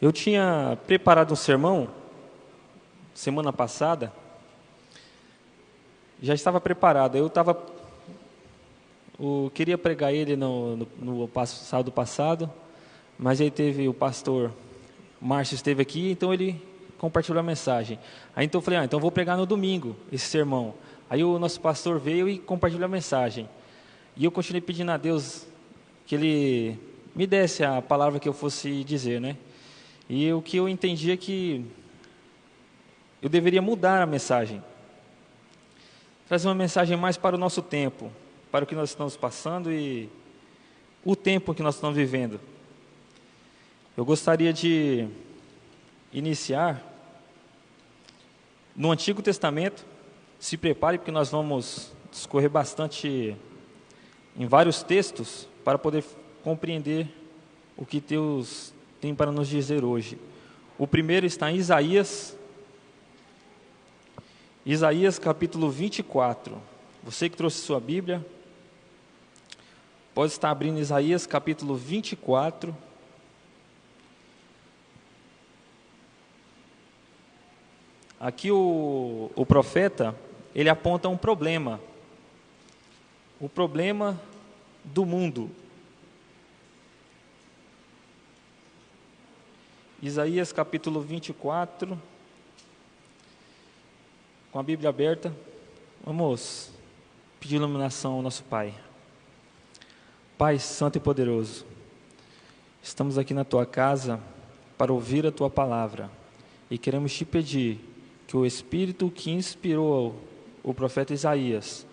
Eu tinha preparado um sermão semana passada, já estava preparado. Eu queria pregar ele no sábado passado, mas aí teve o pastor Márcio esteve aqui, então ele compartilhou a mensagem. Aí então eu falei, então eu vou pregar no domingo esse sermão. Aí o nosso pastor veio e compartilhou a mensagem. E eu continuei pedindo a Deus que Ele me desse a palavra que eu fosse dizer, né? E o que eu entendi é que eu deveria mudar a mensagem. Trazer uma mensagem mais para o nosso tempo, para o que nós estamos passando e o tempo que nós estamos vivendo. Eu gostaria de iniciar no Antigo Testamento. Se prepare, porque nós vamos discorrer bastante em vários textos para poder compreender o que Deus tem para nos dizer hoje. O primeiro está em Isaías capítulo 24. Você que trouxe sua Bíblia, pode estar abrindo Isaías capítulo 24. Aqui o profeta, ele aponta um problema. O problema do mundo. Isaías capítulo 24. Com a Bíblia aberta, vamos pedir iluminação ao nosso Pai. Pai Santo e Poderoso, estamos aqui na Tua casa para ouvir a Tua palavra e queremos Te pedir que o Espírito que inspirou o profeta Isaías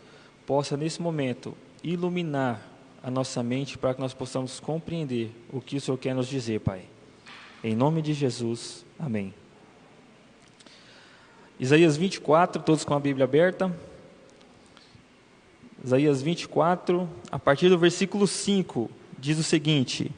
possa nesse momento iluminar a nossa mente para que nós possamos compreender o que o Senhor quer nos dizer, Pai. Em nome de Jesus, amém. Isaías 24, todos com a Bíblia aberta. Isaías 24, a partir do versículo 5, diz o seguinte: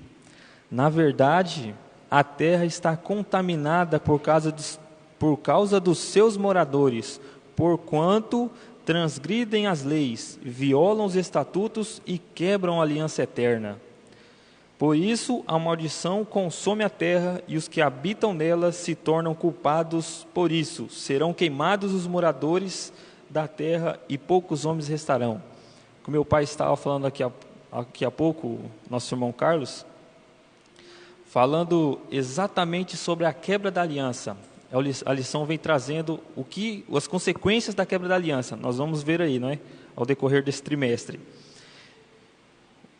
na verdade, a terra está contaminada por causa dos seus moradores, porquanto transgridem as leis, violam os estatutos e quebram a aliança eterna. Por isso, a maldição consome a terra e os que habitam nela se tornam culpados por isso. Serão queimados os moradores da terra e poucos homens restarão. Como meu pai estava falando aqui a pouco, nosso irmão Carlos, falando exatamente sobre a quebra da aliança. A lição vem trazendo as consequências da quebra da aliança. Nós vamos ver aí, não é? Ao decorrer desse trimestre.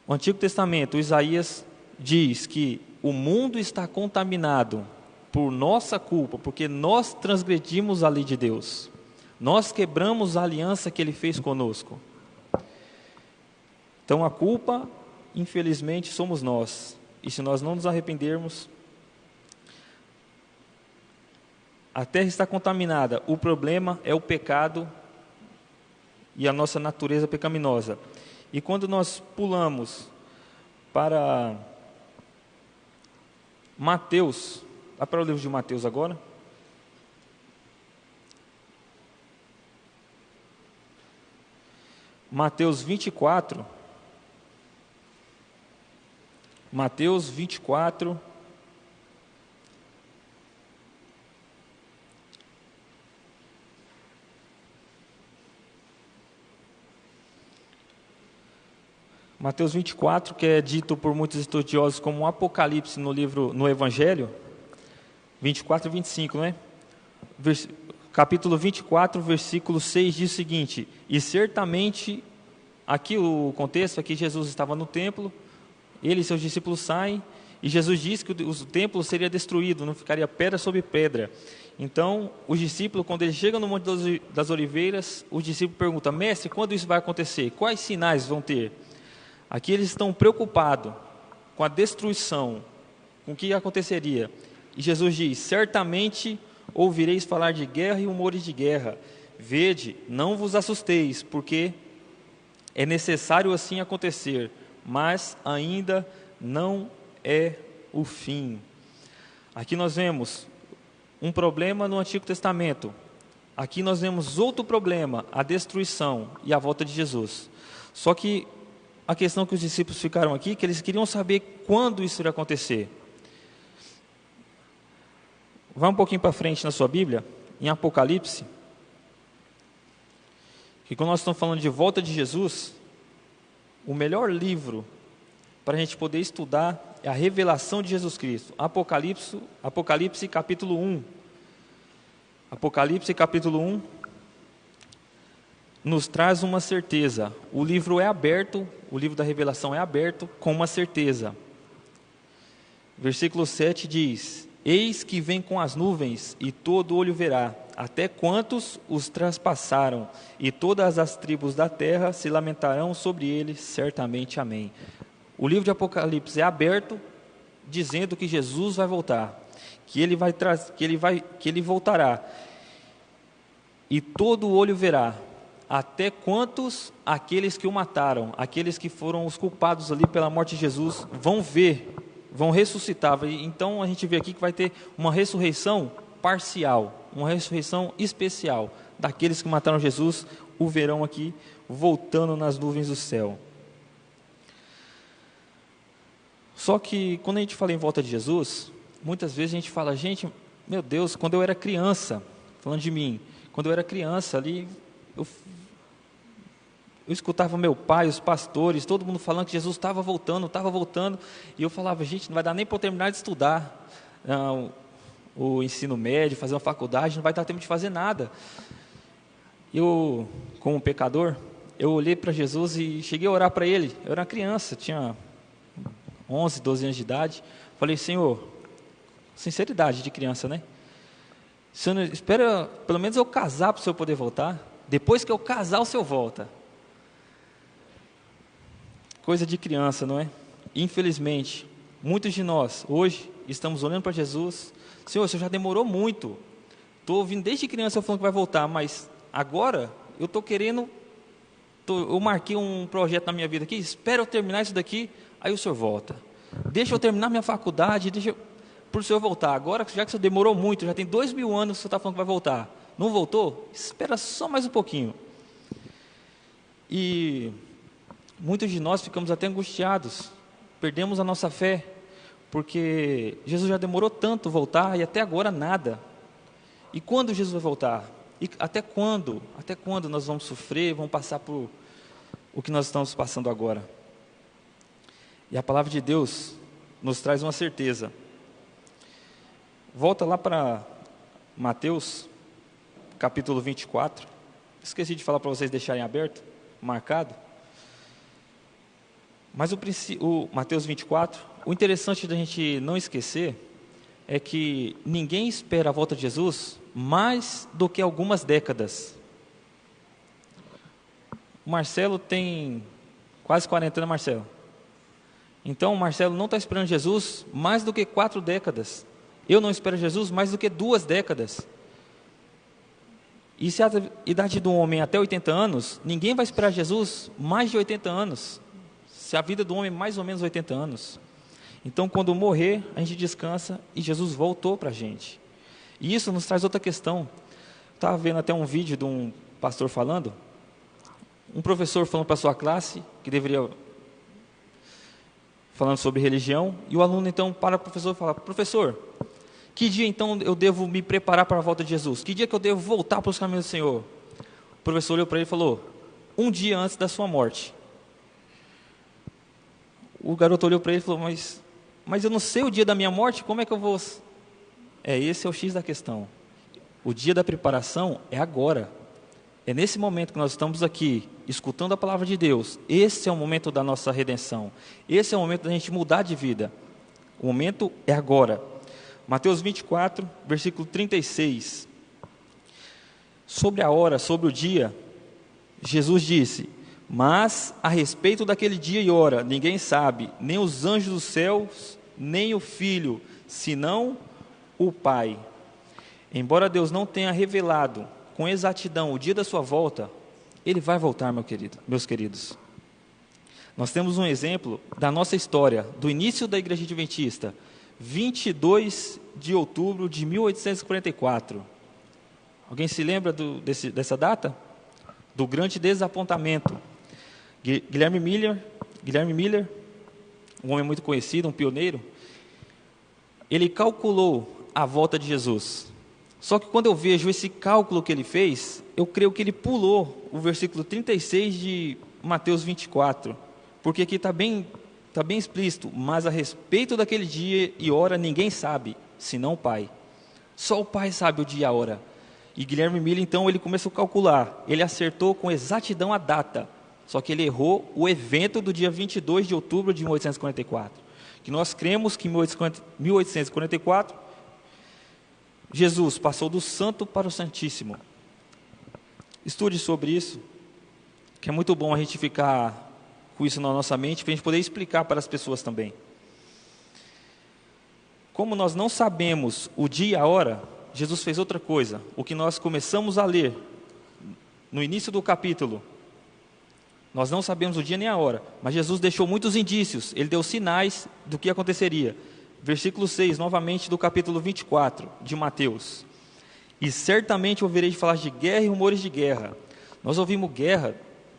O Antigo Testamento, Isaías diz que o mundo está contaminado por nossa culpa, porque nós transgredimos a lei de Deus. Nós quebramos a aliança que Ele fez conosco. Então a culpa, infelizmente, somos nós. E se nós não nos arrependermos, a terra está contaminada. O problema é o pecado e a nossa natureza pecaminosa. E quando nós pulamos para Mateus, vá para o livro de Mateus agora. Mateus 24. Mateus 24. Mateus 24, que é dito por muitos estudiosos como um Apocalipse no Evangelho, 24 e 25, não é? Capítulo 24, versículo 6 diz o seguinte: e certamente, aqui o contexto, aqui Jesus estava no templo, ele e seus discípulos saem, e Jesus diz que o templo seria destruído, não ficaria pedra sobre pedra. Então, os discípulos, quando eles chegam no Monte das Oliveiras, os discípulos perguntam: mestre, quando isso vai acontecer? Quais sinais vão ter? Aqui eles estão preocupados com a destruição, com o que aconteceria. E Jesus diz: certamente ouvireis falar de guerra e rumores de guerra. Vede, não vos assusteis, porque é necessário assim acontecer, mas ainda não é o fim. Aqui nós vemos um problema no Antigo Testamento. Aqui nós vemos outro problema, a destruição e a volta de Jesus. Só que a questão que os discípulos ficaram aqui, que eles queriam saber quando isso iria acontecer. Vá um pouquinho para frente na sua Bíblia, em Apocalipse, que quando nós estamos falando de volta de Jesus, o melhor livro para a gente poder estudar é a revelação de Jesus Cristo. Apocalipse capítulo 1. Apocalipse capítulo 1 nos traz uma certeza. O livro é aberto, o livro da revelação é aberto com uma certeza. Versículo 7 diz: Eis que vem com as nuvens, e todo olho verá, até quantos os traspassaram, e todas as tribos da terra se lamentarão sobre ele, certamente. Amém. O livro de Apocalipse é aberto, dizendo que Jesus vai voltar, que ele voltará, e todo olho verá, até quantos aqueles que o mataram, aqueles que foram os culpados ali pela morte de Jesus, vão ver, vão ressuscitar. Então a gente vê aqui que vai ter uma ressurreição parcial, uma ressurreição especial daqueles que mataram Jesus, o verão aqui voltando nas nuvens do céu. Só que quando a gente fala em volta de Jesus, muitas vezes a gente fala: gente, meu Deus, quando eu era criança, falando de mim, quando eu era criança ali, eu escutava meu pai, os pastores, todo mundo falando que Jesus estava voltando, e eu falava: gente, não vai dar nem para eu terminar de estudar o ensino médio, fazer uma faculdade, não vai dar tempo de fazer nada. Eu, como pecador, eu olhei para Jesus e cheguei a orar para Ele. Eu era criança, tinha 11, 12 anos de idade. Falei: Senhor, sinceridade de criança, né? Senhor, espera pelo menos eu casar para o Senhor poder voltar. Depois que eu casar, o Senhor volta. Coisa de criança, não é? Infelizmente, muitos de nós, hoje, estamos olhando para Jesus. Senhor, o Senhor já demorou muito. Estou ouvindo desde criança eu falando que vai voltar, mas agora eu estou querendo... eu marquei um projeto na minha vida aqui, espero eu terminar isso daqui, aí o Senhor volta. Deixa eu terminar minha faculdade, para o Senhor voltar. Agora, já que o Senhor demorou muito, já tem 2000 anos que o Senhor está falando que vai voltar. Não voltou? Espera só mais um pouquinho. E muitos de nós ficamos até angustiados, perdemos a nossa fé, porque Jesus já demorou tanto voltar e até agora nada. E quando Jesus vai voltar? E até quando? Até quando nós vamos sofrer, vamos passar por o que nós estamos passando agora? E a palavra de Deus nos traz uma certeza. Volta lá para Mateus, capítulo 24. Esqueci de falar para vocês deixarem aberto, marcado. Mas o Mateus 24, o interessante da gente não esquecer é que ninguém espera a volta de Jesus mais do que algumas décadas. O Marcelo tem quase 40 anos, Marcelo. Então, o Marcelo não está esperando Jesus mais do que 4 décadas. Eu não espero Jesus mais do que 2 décadas. E se a idade do homem é até 80 anos, ninguém vai esperar Jesus mais de 80 anos. Se a vida do homem é mais ou menos 80 anos. Então, quando morrer, a gente descansa e Jesus voltou para a gente. E isso nos traz outra questão. Estava vendo até um vídeo de um pastor falando, um professor falando para a sua classe, que deveria... falando sobre religião, e o aluno então para o professor e fala: professor, que dia então eu devo me preparar para a volta de Jesus? Que dia que eu devo voltar para os caminhos do Senhor? O professor olhou para ele e falou: um dia antes da sua morte. O garoto olhou para ele e falou: mas eu não sei o dia da minha morte, como é que eu vou... Esse é o X da questão. O dia da preparação é agora. É nesse momento que nós estamos aqui, escutando a palavra de Deus. Esse é o momento da nossa redenção. Esse é o momento da gente mudar de vida. O momento é agora. Mateus 24, versículo 36. Sobre a hora, sobre o dia, Jesus disse: mas a respeito daquele dia e hora, ninguém sabe, nem os anjos dos céus, nem o Filho, senão o Pai. Embora Deus não tenha revelado com exatidão o dia da sua volta, Ele vai voltar, meus queridos. Nós temos um exemplo da nossa história, do início da Igreja Adventista, 22 de outubro de 1844. Alguém se lembra dessa data? Do grande desapontamento. Guilherme Miller, um homem muito conhecido, um pioneiro, ele calculou a volta de Jesus. Só que quando eu vejo esse cálculo que ele fez, eu creio que ele pulou o versículo 36 de Mateus 24, porque aqui está bem explícito: mas a respeito daquele dia e hora ninguém sabe, senão o Pai. Só o Pai sabe o dia e a hora. E Guilherme Miller, então, ele começou a calcular. Ele acertou com exatidão a data, só que ele errou o evento do dia 22 de outubro de 1844. Que nós cremos que em 1844, Jesus passou do santo para o santíssimo. Estude sobre isso, que é muito bom a gente ficar com isso na nossa mente, para a gente poder explicar para as pessoas também. Como nós não sabemos o dia e a hora, Jesus fez outra coisa. O que nós começamos a ler no início do capítulo, nós não sabemos o dia nem a hora, mas Jesus deixou muitos indícios, ele deu sinais do que aconteceria. Versículo 6, novamente do capítulo 24 de Mateus: e certamente ouvirei falar de guerra e rumores de guerra. Nós ouvimos guerra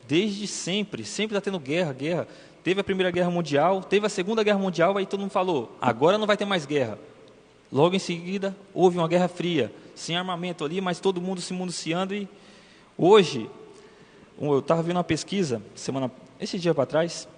desde sempre está tendo guerra. Teve a Primeira Guerra Mundial, teve a Segunda Guerra Mundial, aí todo mundo falou, agora não vai ter mais guerra. Logo em seguida, houve uma Guerra Fria, sem armamento ali, mas todo mundo se municiando. E hoje, eu estava vendo uma pesquisa, esse dia para trás,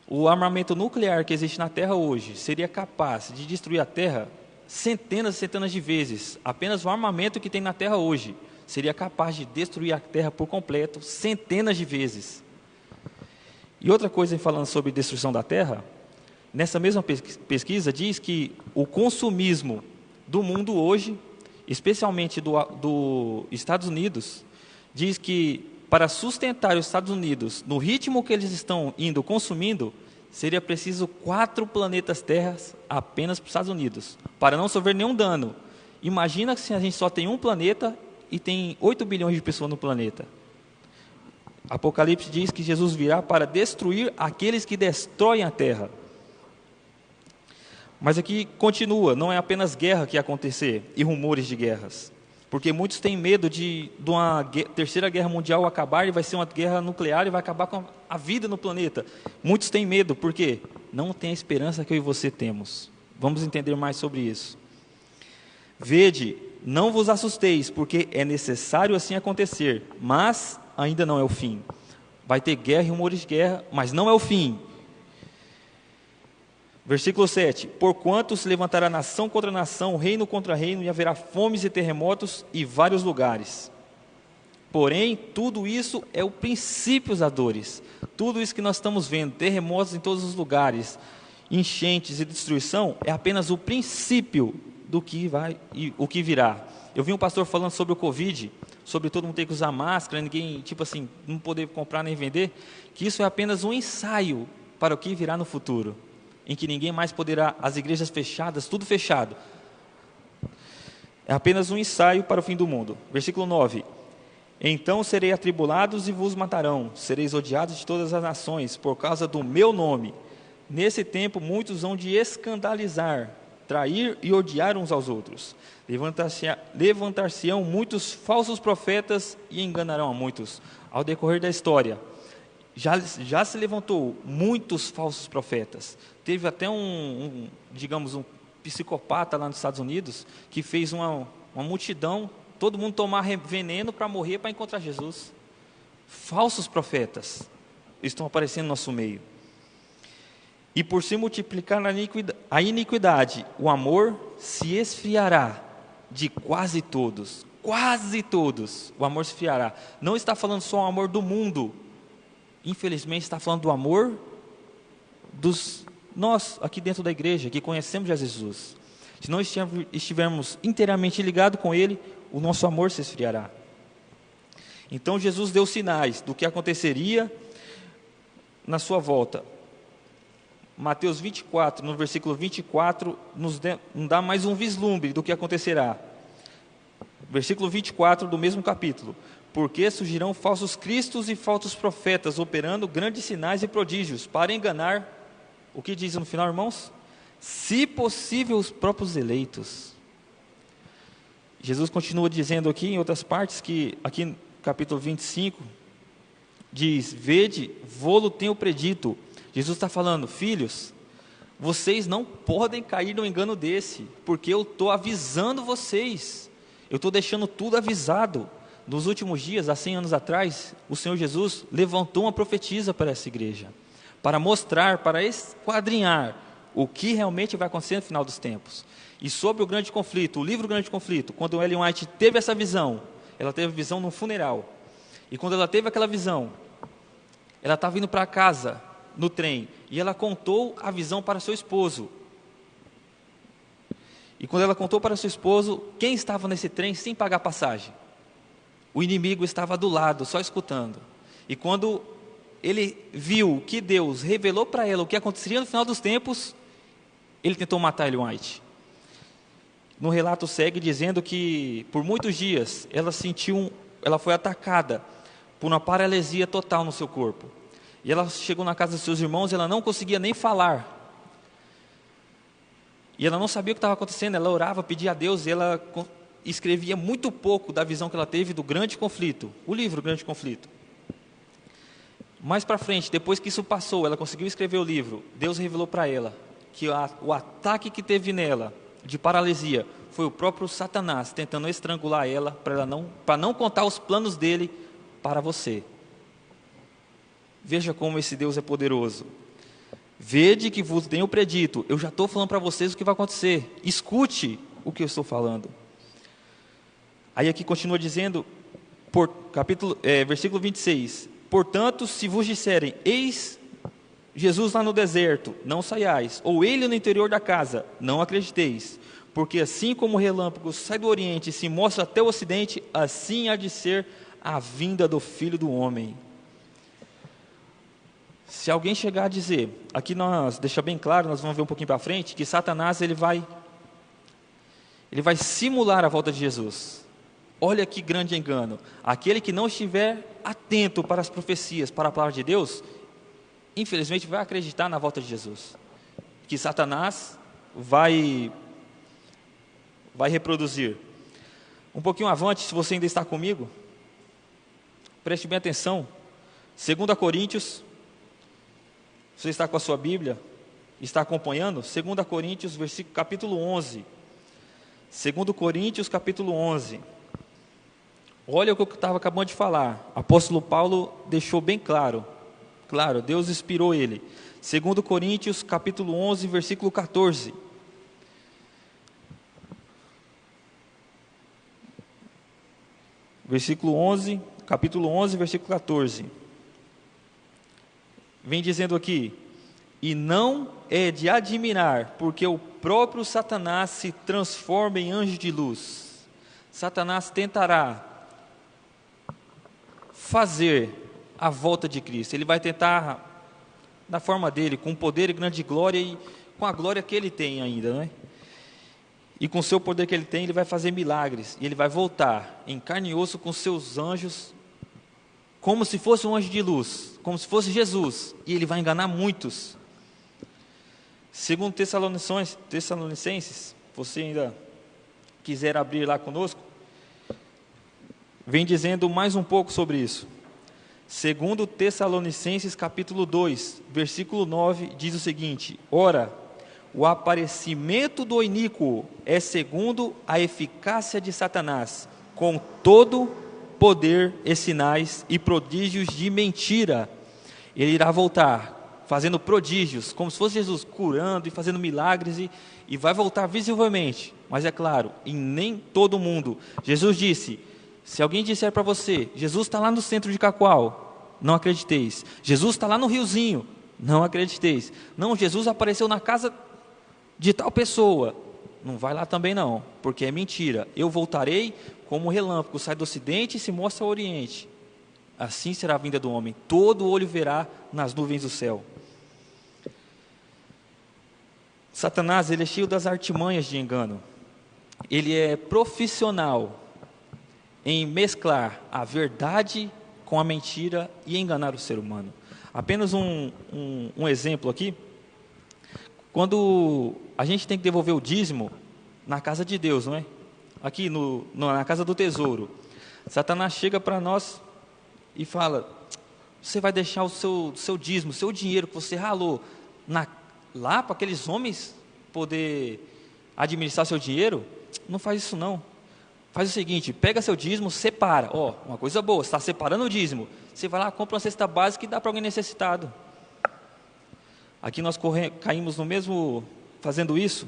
o armamento nuclear que existe na Terra hoje seria capaz de destruir a Terra centenas e centenas de vezes. Apenas o armamento que tem na Terra hoje seria capaz de destruir a Terra por completo centenas de vezes. E outra coisa, falando sobre destruição da Terra, nessa mesma pesquisa diz que o consumismo do mundo hoje, especialmente do Estados Unidos, diz que para sustentar os Estados Unidos no ritmo que eles estão indo consumindo, seria preciso 4 planetas terras apenas para os Estados Unidos, para não sofrer nenhum dano. Imagina se a gente só tem um planeta e tem 8 bilhões de pessoas no planeta. Apocalipse diz que Jesus virá para destruir aqueles que destroem a terra. Mas aqui continua, não é apenas guerra que ia acontecer e rumores de guerras. Porque muitos têm medo de uma terceira guerra mundial acabar e vai ser uma guerra nuclear e vai acabar com a vida no planeta. Muitos têm medo, porque não tem a esperança que eu e você temos. Vamos entender mais sobre isso. Vede, não vos assusteis, porque é necessário assim acontecer, mas ainda não é o fim. Vai ter guerra e rumores de guerra, mas não é o fim. Versículo 7, porquanto se levantará nação contra nação, reino contra reino, e haverá fomes e terremotos em vários lugares. Porém, tudo isso é o princípio das dores. Tudo isso que nós estamos vendo, terremotos em todos os lugares, enchentes e destruição, é apenas o princípio do que vai e o que virá. Eu vi um pastor falando sobre o Covid, sobre todo mundo ter que usar máscara, ninguém, não poder comprar nem vender, que isso é apenas um ensaio para o que virá no futuro, em que ninguém mais poderá, as igrejas fechadas, tudo fechado. É apenas um ensaio para o fim do mundo. Versículo 9. Então serei atribulados e vos matarão, sereis odiados de todas as nações, por causa do meu nome. Nesse tempo muitos hão de escandalizar, trair e odiar uns aos outros. Levantar-se-ão muitos falsos profetas e enganarão a muitos. Ao decorrer da história, já se levantou muitos falsos profetas. Teve até um psicopata lá nos Estados Unidos, que fez uma multidão, todo mundo tomar veneno para morrer, para encontrar Jesus. Falsos profetas estão aparecendo no nosso meio. E por se multiplicar a iniquidade, o amor se esfriará de quase todos. Quase todos, o amor se esfriará. Não está falando só o amor do mundo, infelizmente está falando do amor nós aqui dentro da igreja, que conhecemos Jesus. Se não estivermos inteiramente ligados com Ele, o nosso amor se esfriará. Então Jesus deu sinais do que aconteceria na sua volta. Mateus 24, no versículo 24, nos dá mais um vislumbre do que acontecerá. Versículo 24 do mesmo capítulo. Porque surgirão falsos cristos e falsos profetas, operando grandes sinais e prodígios, para enganar, o que diz no final, irmãos? Se possível, os próprios eleitos. Jesus continua dizendo aqui, em outras partes, que aqui no capítulo 25, diz, vede, vô-lo tenho predito. Jesus está falando, filhos, Vocês não podem cair no engano desse, porque eu estou avisando vocês, eu estou deixando tudo avisado. Nos últimos dias, há 100 anos atrás, o Senhor Jesus levantou uma profetisa para essa igreja, para mostrar, para esquadrinhar o que realmente vai acontecer no final dos tempos. E sobre o grande conflito, o livro Grande Conflito, quando Ellen White teve essa visão, ela teve a visão num funeral, e quando ela teve aquela visão, ela estava indo para casa, no trem, e ela contou a visão para seu esposo. E quando ela contou para seu esposo, quem estava nesse trem sem pagar passagem? O inimigo estava do lado, só escutando. E quando ele viu que Deus revelou para ela o que aconteceria no final dos tempos, ele tentou matar Ellen White. No relato segue dizendo que por muitos dias ela foi atacada por uma paralisia total no seu corpo. E ela chegou na casa dos seus irmãos e ela não conseguia nem falar. E ela não sabia o que estava acontecendo, ela orava, pedia a Deus, e ela escrevia muito pouco da visão que ela teve do grande conflito, o livro Grande Conflito. Mais para frente, depois que isso passou, ela conseguiu escrever o livro, Deus revelou para ela que o ataque que teve nela, de paralisia, foi o próprio Satanás tentando estrangular ela, para não contar os planos dele para você. Veja como esse Deus é poderoso. Vede que vos tenho predito. Eu já estou falando para vocês o que vai acontecer. Escute o que eu estou falando. Aí aqui continua dizendo, versículo 26. Portanto, se vos disserem, eis Jesus lá no deserto, não saiais. Ou ele no interior da casa, não acrediteis. Porque assim como o relâmpago sai do oriente e se mostra até o ocidente, assim há de ser a vinda do Filho do Homem. Se alguém chegar a dizer, aqui deixa bem claro, nós vamos ver um pouquinho para frente, que Satanás ele vai simular a volta de Jesus. Olha que grande engano. Aquele que não estiver atento para as profecias, para a palavra de Deus, infelizmente vai acreditar na volta de Jesus. Que Satanás vai reproduzir. Um pouquinho avante, se você ainda está comigo, preste bem atenção. 2 Coríntios, você está com a sua Bíblia, está acompanhando? 2 Coríntios, capítulo 11. 2 Coríntios, capítulo 11. Olha o que eu estava acabando de falar. Apóstolo Paulo deixou bem claro. Claro, Deus inspirou ele. 2 Coríntios, capítulo 11, versículo 14. Capítulo 11, versículo 14. Vem dizendo aqui, e não é de admirar, porque o próprio Satanás se transforma em anjo de luz. Satanás tentará fazer a volta de Cristo. Ele vai tentar, da forma dele, com poder e grande glória, e com a glória que ele tem ainda, não é? E com o seu poder que ele tem, ele vai fazer milagres, e ele vai voltar em carne e osso com seus anjos, como se fosse um anjo de luz, como se fosse Jesus, e ele vai enganar muitos. Segundo Tessalonicenses, você ainda quiser abrir lá conosco, vem dizendo mais um pouco sobre isso. Segundo Tessalonicenses capítulo 2, versículo 9, diz o seguinte: ora, o aparecimento do iníquo é segundo a eficácia de Satanás, com todo poder e sinais e prodígios de mentira. Ele irá voltar, fazendo prodígios, como se fosse Jesus, curando e fazendo milagres, e vai voltar visivelmente, mas é claro, em nem todo mundo. Jesus disse, se alguém disser para você, Jesus está lá no centro de Cacoal, não acrediteis. Jesus está lá no Riozinho, não acrediteis. Não, Jesus apareceu na casa de tal pessoa, não vai lá também não, porque é mentira. Eu voltarei como um relâmpago, sai do ocidente e se mostra ao oriente. Assim será a vinda do homem, todo olho verá nas nuvens do céu. Satanás, ele é cheio das artimanhas de engano. Ele é profissional em mesclar a verdade com a mentira e enganar o ser humano. Apenas um exemplo aqui. Quando a gente tem que devolver o dízimo na casa de Deus, não é? Aqui na casa do tesouro, Satanás chega para nós e fala, você vai deixar o seu dízimo, o seu dinheiro que você ralou lá para aqueles homens poder administrar seu dinheiro. Não faz isso não. Faz o seguinte, pega seu dízimo, separa. Uma coisa boa, você está separando o dízimo. Você vai lá, compra uma cesta básica e dá para alguém necessitado. Aqui nós caímos no mesmo, fazendo isso.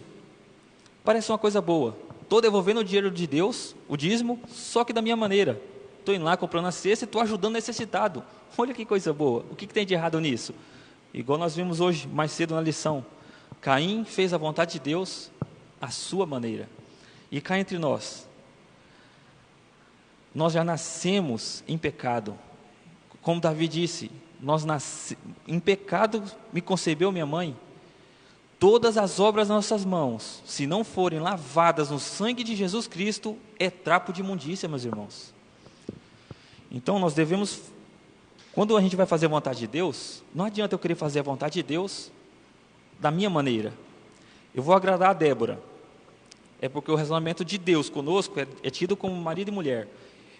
Parece uma coisa boa. Estou devolvendo o dinheiro de Deus, o dízimo, só que da minha maneira. Estou indo lá comprando a cesta e estou ajudando o necessitado. Olha que coisa boa. O que tem de errado nisso? Igual nós vimos hoje, mais cedo na lição. Caim fez a vontade de Deus à sua maneira. E cá entre nós já nascemos em pecado. Como Davi disse, em pecado me concebeu minha mãe. Todas as obras das nossas mãos, se não forem lavadas no sangue de Jesus Cristo, é trapo de imundícia, meus irmãos. Então nós devemos, quando a gente vai fazer a vontade de Deus, não adianta eu querer fazer a vontade de Deus da minha maneira. Eu vou agradar a Débora. É porque o relacionamento de Deus conosco é tido como marido e mulher.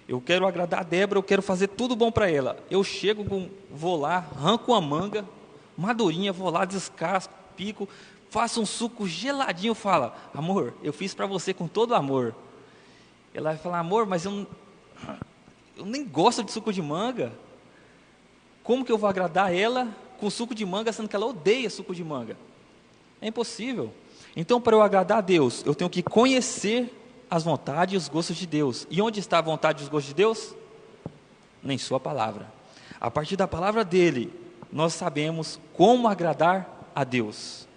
Eu quero agradar a Débora, eu quero fazer tudo bom para ela. Eu vou lá, arranco uma manga, madurinha, vou lá, descasco, pico, faço um suco geladinho, fala, amor, eu fiz para você com todo amor. Ela vai falar, amor, mas eu nem gosto de suco de manga. Como que eu vou agradar ela com suco de manga, sendo que ela odeia suco de manga? É impossível. Então, para eu agradar a Deus, eu tenho que conhecer as vontades e os gostos de Deus. E onde está a vontade e os gostos de Deus? Nem sua palavra. A partir da palavra dele, nós sabemos como agradar a Deus.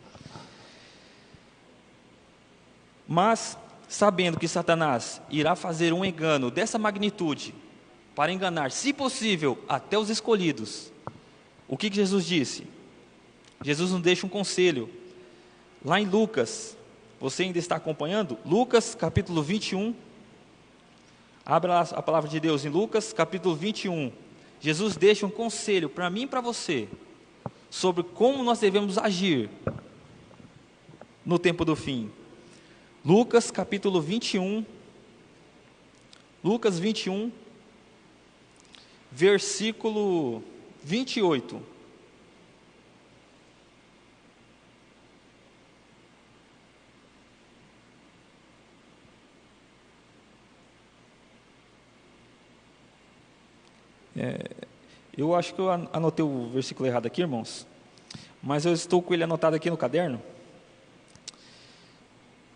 Mas, sabendo que Satanás irá fazer um engano dessa magnitude, para enganar, se possível, até os escolhidos, o que Jesus disse? Jesus nos deixa um conselho. Lá em Lucas, você ainda está acompanhando? Lucas capítulo 21, abra a palavra de Deus em Lucas capítulo 21, Jesus deixa um conselho para mim e para você, sobre como nós devemos agir no tempo do fim. Lucas capítulo 21, Lucas 21, versículo 28. Eu acho que eu anotei o versículo errado aqui, irmãos, mas eu estou com ele anotado aqui no caderno.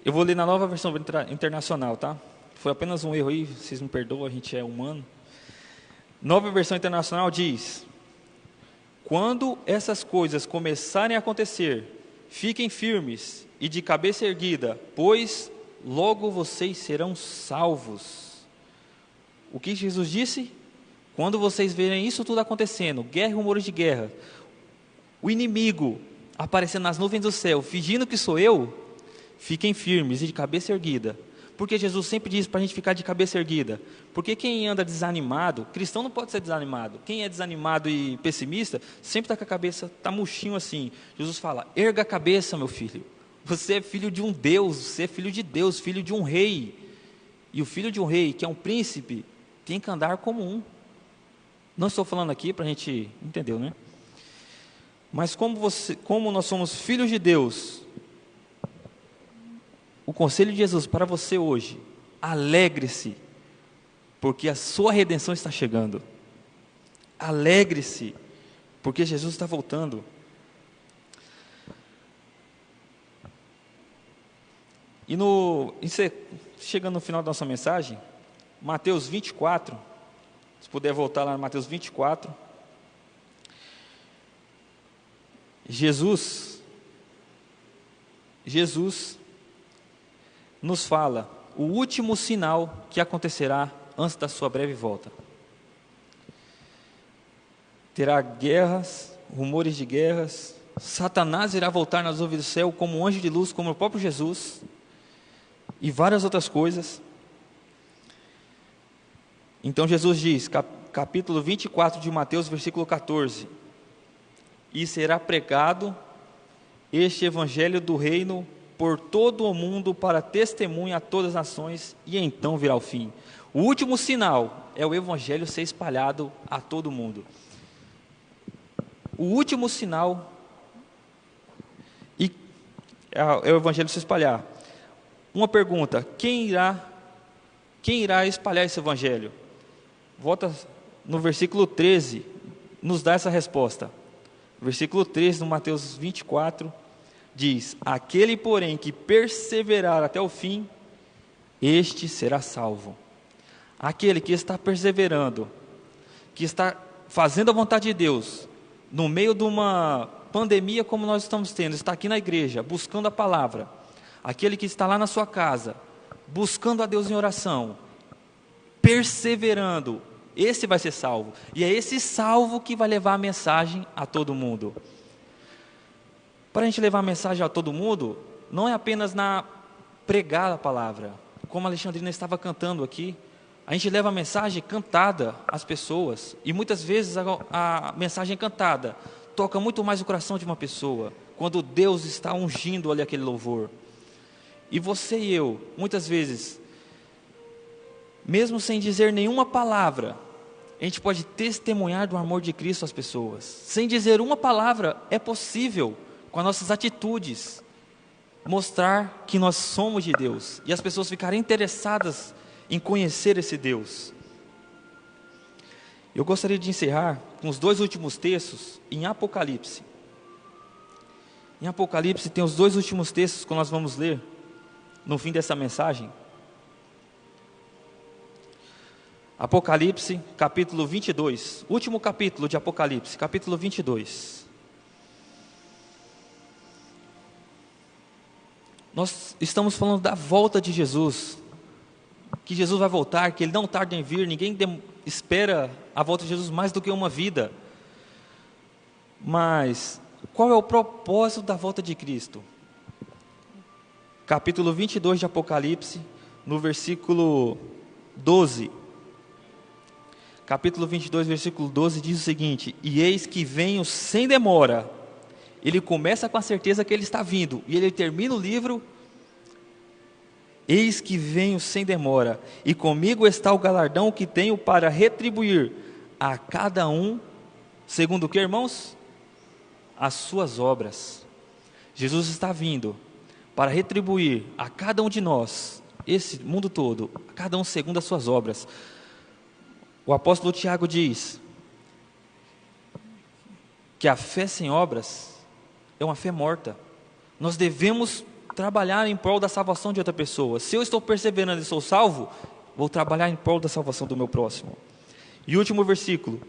Eu vou ler na Nova Versão Internacional, tá? Foi apenas um erro aí, vocês me perdoam, a gente é humano. Nova Versão Internacional diz: quando essas coisas começarem a acontecer, fiquem firmes e de cabeça erguida, pois logo vocês serão salvos. O que Jesus disse? Quando vocês verem isso tudo acontecendo, guerra e rumores de guerra, o inimigo aparecendo nas nuvens do céu, fingindo que sou eu, fiquem firmes e de cabeça erguida. Porque Jesus sempre diz para a gente ficar de cabeça erguida. Porque quem anda desanimado, cristão não pode ser desanimado. Quem é desanimado e pessimista, sempre está com a cabeça, está murchinho assim. Jesus fala, erga a cabeça, meu filho. Você é filho de um Deus, você é filho de Deus, filho de um rei. E o filho de um rei, que é um príncipe, tem que andar como um. Não estou falando aqui para a gente, entendeu, né? Mas como nós somos filhos de Deus, o conselho de Jesus para você hoje, alegre-se, porque a sua redenção está chegando. Alegre-se, porque Jesus está voltando. E chegando no final da nossa mensagem, Mateus 24, se puder voltar lá no Mateus 24, Jesus nos fala o último sinal que acontecerá antes da sua breve volta. Terá guerras, rumores de guerras, Satanás irá voltar nas nuvens do céu como um anjo de luz, como o próprio Jesus, e várias outras coisas. Então Jesus diz, capítulo 24 de Mateus, versículo 14, e será pregado este evangelho do reino por todo o mundo para testemunha a todas as nações, e então virá o fim. O último sinal é o evangelho ser espalhado a todo mundo. O último sinal, e é o evangelho se espalhar. Uma pergunta: quem irá espalhar esse evangelho? Volta no versículo 13, nos dá essa resposta. Versículo 13, no Mateus 24, diz: aquele, porém, que perseverar até o fim, este será salvo. Aquele que está perseverando, que está fazendo a vontade de Deus, no meio de uma pandemia como nós estamos tendo, está aqui na igreja, buscando a palavra. Aquele que está lá na sua casa, buscando a Deus em oração, perseverando, esse vai ser salvo. E é esse salvo que vai levar a mensagem a todo mundo. Para a gente levar a mensagem a todo mundo, não é apenas na pregar a palavra, como a Alexandrina estava cantando aqui. A gente leva a mensagem cantada às pessoas, e muitas vezes a mensagem cantada toca muito mais o coração de uma pessoa, quando Deus está ungindo ali aquele louvor. E você e eu, muitas vezes, mesmo sem dizer nenhuma palavra, a gente pode testemunhar do amor de Cristo às pessoas. Sem dizer uma palavra, é possível, com as nossas atitudes, mostrar que nós somos de Deus, e as pessoas ficarem interessadas em conhecer esse Deus. Eu gostaria de encerrar com os 2 últimos textos em Apocalipse. Em Apocalipse tem os 2 últimos textos que nós vamos ler no fim dessa mensagem. Apocalipse, capítulo 22, último capítulo de Apocalipse, capítulo 22. Nós estamos falando da volta de Jesus, que Jesus vai voltar, que Ele não tarda em vir. Ninguém espera a volta de Jesus mais do que uma vida. Mas qual é o propósito da volta de Cristo? Capítulo 22 de Apocalipse, no versículo 12. Capítulo 22, versículo 12 diz o seguinte: e eis que venho sem demora. Ele começa com a certeza que Ele está vindo, e ele termina o livro: eis que venho sem demora, e comigo está o galardão que tenho para retribuir a cada um, segundo o que, irmãos? As suas obras. Jesus está vindo para retribuir a cada um de nós, esse mundo todo, a cada um segundo as suas obras. O apóstolo Tiago diz que a fé sem obras é uma fé morta. Nós devemos trabalhar em prol da salvação de outra pessoa. Se eu estou perseverando e sou salvo, vou trabalhar em prol da salvação do meu próximo. E último versículo,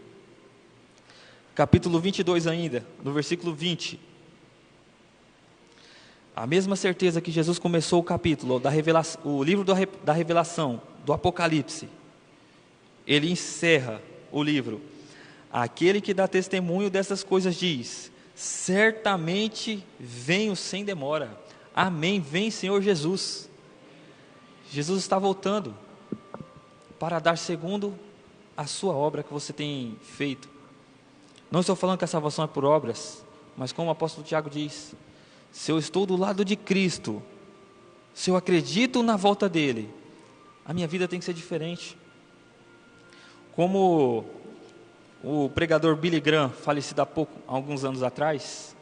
capítulo 22 ainda, no versículo 20. A mesma certeza que Jesus começou o capítulo, o livro da revelação, do Apocalipse, ele encerra o livro: aquele que dá testemunho dessas coisas diz: certamente venho sem demora. Amém, vem Senhor Jesus. Jesus está voltando para dar segundo a sua obra que você tem feito. Não estou falando que a salvação é por obras, mas como o apóstolo Tiago diz: se eu estou do lado de Cristo, se eu acredito na volta dele, a minha vida tem que ser diferente. Como o pregador Billy Graham, falecido há alguns anos atrás,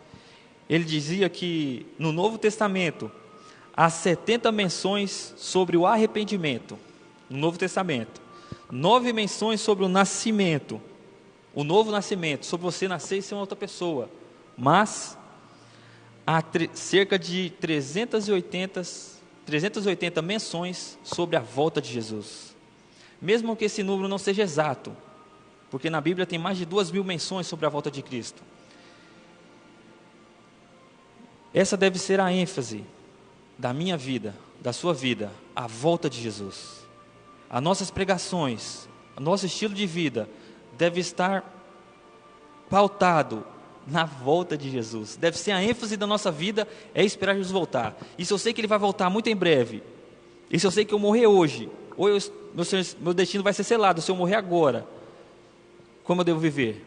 ele dizia que no Novo Testamento há 70 menções sobre o arrependimento. No Novo Testamento, 9 menções sobre o nascimento, o novo nascimento, sobre você nascer e ser uma outra pessoa. Mas há cerca de 380 menções sobre a volta de Jesus. Mesmo que esse número não seja exato, porque na Bíblia tem mais de 2.000 menções sobre a volta de Cristo. Essa deve ser a ênfase da minha vida, da sua vida, a volta de Jesus. As nossas pregações, o nosso estilo de vida deve estar pautado na volta de Jesus. Deve ser a ênfase da nossa vida, é esperar Jesus voltar. E se eu sei que Ele vai voltar muito em breve, e se eu sei que eu morrer hoje, ou meu destino vai ser selado se eu morrer agora, como eu devo viver?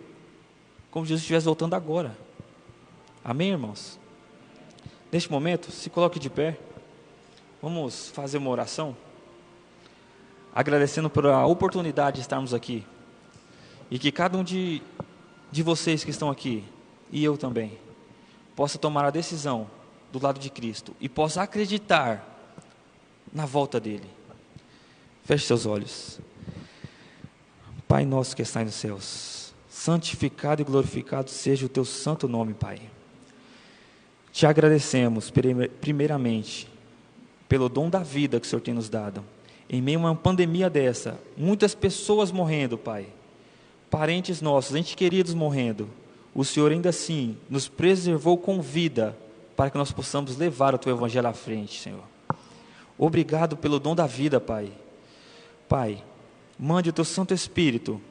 Como se Jesus estivesse voltando agora. Amém, irmãos? Neste momento, se coloque de pé. Vamos fazer uma oração, agradecendo por a oportunidade de estarmos aqui, e que cada um de vocês que estão aqui, e eu também, possa tomar a decisão do lado de Cristo e possa acreditar na volta dele. Feche seus olhos. Pai nosso que está nos céus, santificado e glorificado seja o teu santo nome, Pai. Te agradecemos primeiramente pelo dom da vida que o Senhor tem nos dado. Em meio a uma pandemia dessa, muitas pessoas morrendo, Pai, parentes nossos, entes queridos morrendo, o Senhor ainda assim nos preservou com vida para que nós possamos levar o teu evangelho à frente, Senhor. Obrigado pelo dom da vida, Pai. Pai, mande o teu Santo Espírito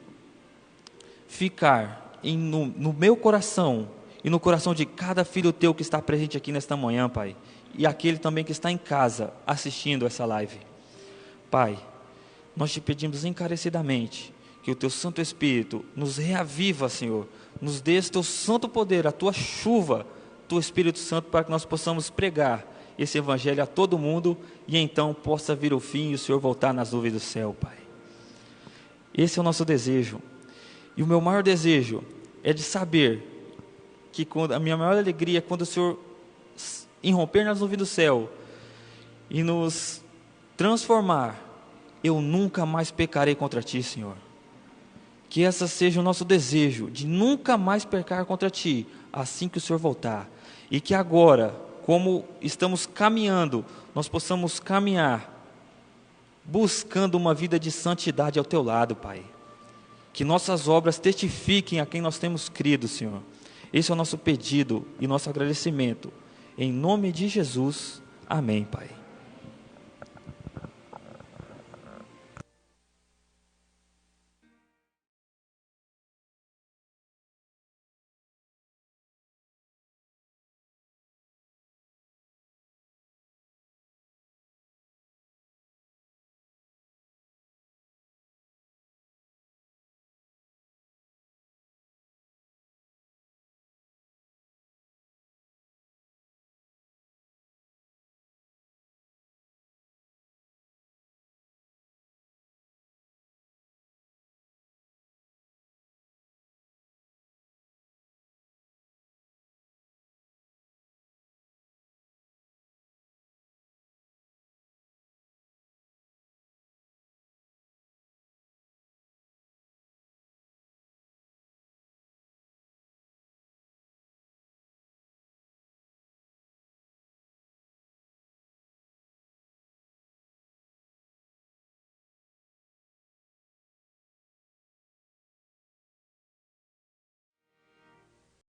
ficar no meu coração e no coração de cada filho teu que está presente aqui nesta manhã, Pai, e aquele também que está em casa assistindo essa live. Pai, nós te pedimos encarecidamente que o teu Santo Espírito nos reaviva, Senhor, nos dê esse teu santo poder, a tua chuva, teu Espírito Santo, para que nós possamos pregar esse evangelho a todo mundo e então possa vir o fim e o Senhor voltar nas nuvens do céu, Pai. Esse é o nosso desejo. E o meu maior desejo é de saber que a minha maior alegria é quando o Senhor irromper nas nuvens do céu e nos transformar, eu nunca mais pecarei contra ti, Senhor. Que esse seja o nosso desejo, de nunca mais pecar contra ti, assim que o Senhor voltar. E que agora, como estamos caminhando, nós possamos caminhar buscando uma vida de santidade ao teu lado, Pai. Que nossas obras testifiquem a quem nós temos crido, Senhor. Esse é o nosso pedido e nosso agradecimento. Em nome de Jesus, amém, Pai.